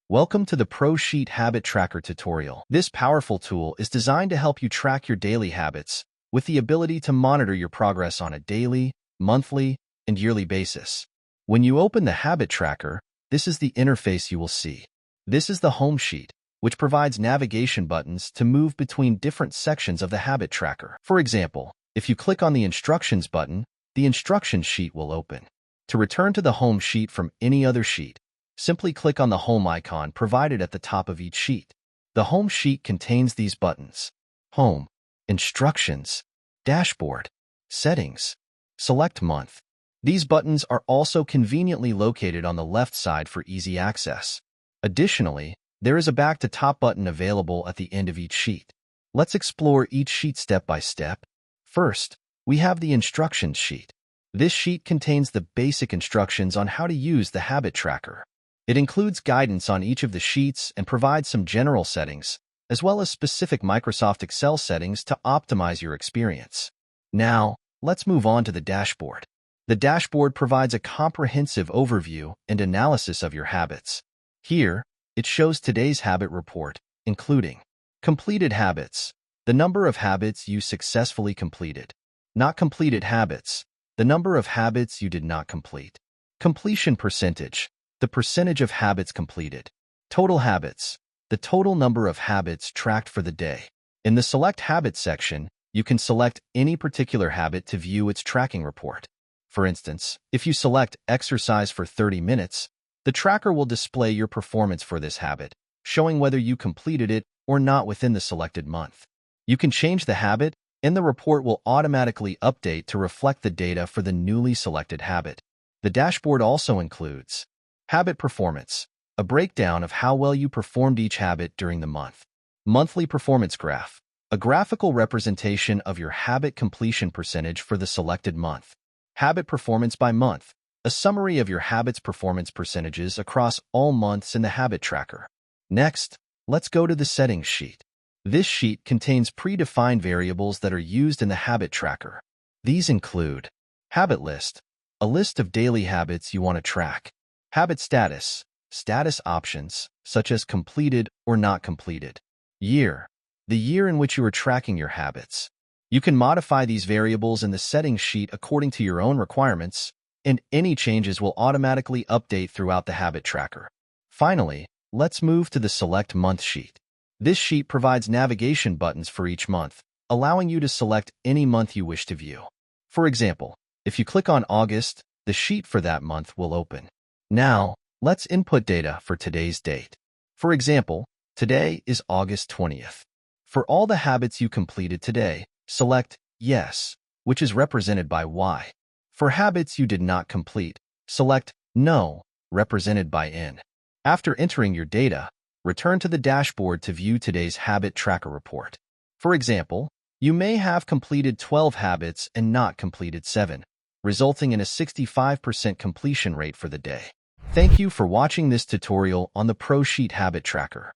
Welcome to the Pro Sheet Habit Tracker tutorial. This powerful tool is designed to help you track your daily habits with the ability to monitor your progress on a daily, monthly, and yearly basis. When you open the Habit Tracker, this is the interface you will see. This is the home sheet, which provides navigation buttons to move between different sections of the Habit Tracker. For example, if you click on the Instructions button, the Instructions sheet will open. To return to the home sheet from any other sheet, simply click on the home icon provided at the top of each sheet. The home sheet contains these buttons: Home, Instructions, Dashboard, Settings, Select Month. These buttons are also conveniently located on the left side for easy access. Additionally, there is a back to top button available at the end of each sheet. Let's explore each sheet step by step. First, we have the Instructions sheet. This sheet contains the basic instructions on how to use the Habit Tracker. It includes guidance on each of the sheets and provides some general settings, as well as specific Microsoft Excel settings to optimize your experience. Now, let's move on to the dashboard. The dashboard provides a comprehensive overview and analysis of your habits. Here, it shows today's habit report, including completed habits, the number of habits you successfully completed; not completed habits, the number of habits you did not complete; completion percentage, the percentage of habits completed; total habits, the total number of habits tracked for the day. In the Select Habits section, you can select any particular habit to view its tracking report. For instance, if you select exercise for 30 minutes, the tracker will display your performance for this habit, showing whether you completed it or not within the selected month. You can change the habit, and the report will automatically update to reflect the data for the newly selected habit. The dashboard also includes habit performance, a breakdown of how well you performed each habit during the month; monthly performance graph, a graphical representation of your habit completion percentage for the selected month; habit performance by month, a summary of your habits' performance percentages across all months in the Habit Tracker. Next, let's go to the Settings sheet. This sheet contains predefined variables that are used in the Habit Tracker. These include Habit List, a list of daily habits you want to track; Habit Status, status options, such as completed or not completed; Year, the year in which you are tracking your habits. You can modify these variables in the Settings sheet according to your own requirements, and any changes will automatically update throughout the Habit Tracker. Finally, let's move to the Select Month sheet. This sheet provides navigation buttons for each month, allowing you to select any month you wish to view. For example, if you click on August, the sheet for that month will open. Now, let's input data for today's date. For example, today is August 20th. For all the habits you completed today, select Yes, which is represented by Y. For habits you did not complete, select No, represented by N. After entering your data, return to the dashboard to view today's Habit Tracker report. For example, you may have completed 12 habits and not completed 7, resulting in a 65% completion rate for the day. Thank you for watching this tutorial on the Pro Sheet Habit Tracker.